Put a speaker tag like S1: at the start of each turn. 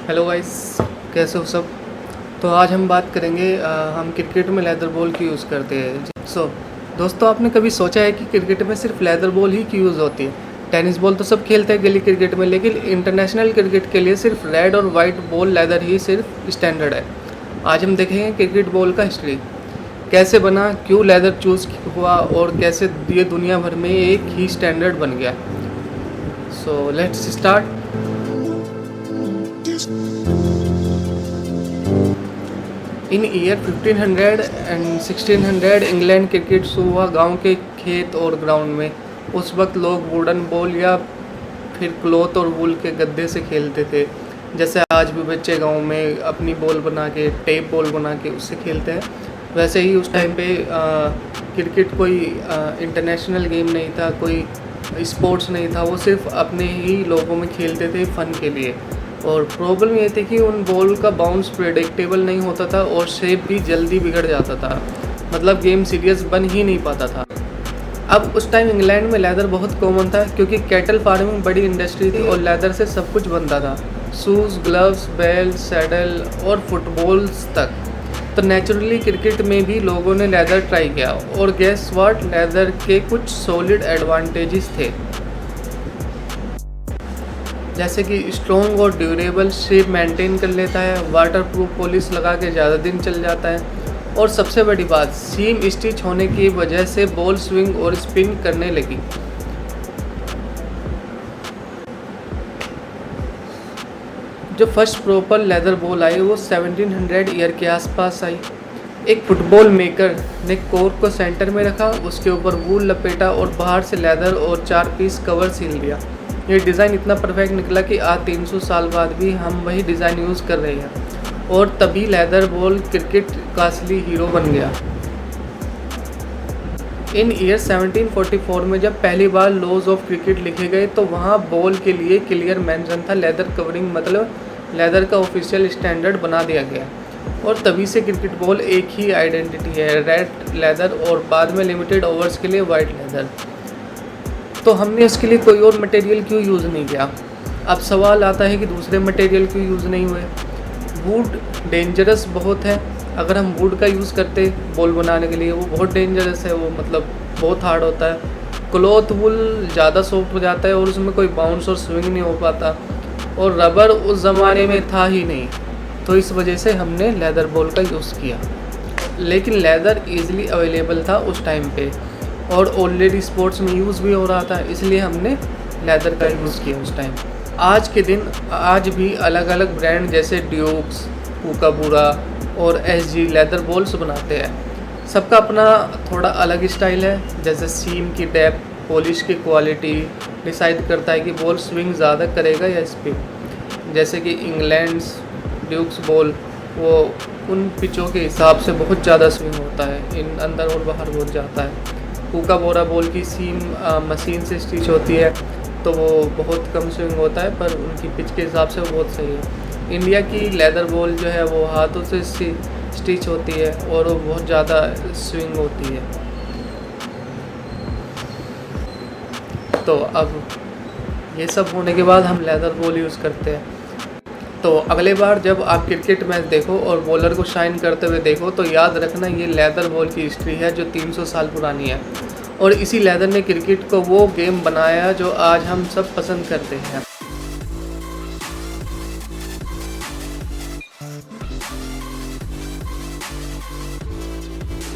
S1: Hello guys, कैसे हो सब। तो आज हम बात करेंगे हम क्रिकेट में लेदर बॉल की यूज़ करते हैं। दोस्तों, आपने कभी सोचा है कि क्रिकेट में सिर्फ लेदर बॉल ही की यूज़ होती है। टेनिस बॉल तो सब खेलते हैं गली क्रिकेट में, लेकिन इंटरनेशनल क्रिकेट के लिए सिर्फ रेड और वाइट बॉल लेदर ही सिर्फ स्टैंडर्ड है। आज हम देखेंगे क्रिकेट बॉल का हिस्ट्री, कैसे बना, क्यों लेदर चूज़ हुआ और कैसे ये दुनिया भर में एक ही स्टैंडर्ड बन गया। So let's start. In year 1500 and 1600 England cricket शुरू हुआ गाँव के खेत और ग्राउंड में। उस वक्त लोग वुडन बॉल या फिर क्लॉथ और वूल के गद्दे से खेलते थे, जैसे आज भी बच्चे गांव में अपनी बॉल बना के, टेप बॉल बना के उससे खेलते हैं। वैसे ही उस टाइम पे क्रिकेट कोई इंटरनेशनल गेम नहीं था, कोई स्पोर्ट्स नहीं था, वो सिर्फ अपने ही लोगों में खेलते थे फ़न के लिए। और प्रॉब्लम ये थी कि उन बॉल का बाउंस प्रेडिक्टेबल नहीं होता था और शेप भी जल्दी बिगड़ जाता था, मतलब गेम सीरियस बन ही नहीं पाता था। अब उस टाइम इंग्लैंड में लेदर बहुत कॉमन था, क्योंकि कैटल फार्मिंग बड़ी इंडस्ट्री थी और लेदर से सब कुछ बनता था, शूज़, ग्लव्स, बेल्ट, सैडल और फुटबॉल्स तक। तो नेचुरली क्रिकेट में भी लोगों ने लेदर ट्राई किया, और गेस व्हाट, लेदर के कुछ सॉलिड एडवांटेजेस थे, जैसे कि स्ट्रॉन्ग और ड्यूरेबल शेप मेंटेन कर लेता है, वाटरप्रूफ पॉलिश लगा के ज़्यादा दिन चल जाता है, और सबसे बड़ी बात, सीम स्टिच होने की वजह से बॉल स्विंग और स्पिन करने लगी। जो फर्स्ट प्रॉपर लेदर बॉल आई वो 1700 ईयर के आसपास आई। एक फुटबॉल मेकर ने कोर्क को सेंटर में रखा, उसके ऊपर वूल लपेटा और बाहर से लेदर और 4 पीस कवर सील दिया। ये डिज़ाइन इतना परफेक्ट निकला कि आज 300 साल बाद भी हम वही डिज़ाइन यूज़ कर रहे हैं, और तभी लेदर बॉल क्रिकेट का असली हीरो बन गया। इन ईयर 1744 में जब पहली बार लॉज ऑफ क्रिकेट लिखे गए, तो वहाँ बॉल के लिए क्लियर मेंशन था, लेदर कवरिंग, मतलब लेदर का ऑफिशियल स्टैंडर्ड बना दिया गया। और तभी से क्रिकेट बॉल एक ही आइडेंटिटी है, रेड लेदर, और बाद में लिमिटेड ओवर्स के लिए वाइट लेदर। तो हमने इसके लिए कोई और मटेरियल क्यों यूज़ नहीं किया। अब सवाल आता है कि दूसरे मटेरियल क्यों यूज़ नहीं हुए। वुड डेंजरस बहुत है, अगर हम वुड का यूज़ करते बॉल बनाने के लिए, वो बहुत डेंजरस है, वो मतलब बहुत हार्ड होता है। क्लॉथ वुल ज़्यादा सॉफ्ट हो जाता है और उसमें कोई बाउंस और स्विंग नहीं हो पाता, और रबर उस ज़माने में था ही नहीं, तो इस वजह से हमने लेदर बॉल का यूज़ किया। लेकिन लेदर ईज़िली अवेलेबल था उस टाइम पे, और ऑलरेडी स्पोर्ट्स में यूज़ भी हो रहा था, इसलिए हमने लेदर का यूज़ किया उस टाइम। आज के दिन आज भी अलग अलग ब्रांड जैसे ड्यूक्स, कूकाबूरा और एसजी लेदर बॉल्स बनाते हैं। सबका अपना थोड़ा अलग स्टाइल है, जैसे सीम की डेप्थ, पॉलिश की क्वालिटी डिसाइड करता है कि बॉल स्विंग ज़्यादा करेगा या स्पिन। जैसे कि इंग्लैंड्स ड्यूक्स बॉल, वो उन पिचों के हिसाब से बहुत ज़्यादा स्विंग होता है, इन अंदर और बाहर बहुत जाता है। कूकाबोरा बॉल की सीम मशीन से स्टिच होती है, तो वो बहुत कम स्विंग होता है, पर उनकी पिच के हिसाब से वो बहुत सही है। इंडिया की लेदर बॉल जो है वो हाथों से स्टिच होती है और वो बहुत ज़्यादा स्विंग होती है। तो अब ये सब होने के बाद हम लेदर बॉल यूज़ करते हैं। तो अगले बार जब आप क्रिकेट मैच देखो और बॉलर को शाइन करते हुए देखो, तो याद रखना ये लेदर बॉल की हिस्ट्री है जो 300 साल पुरानी है, और इसी लेदर ने क्रिकेट को वो गेम बनाया जो आज हम सब पसंद करते हैं।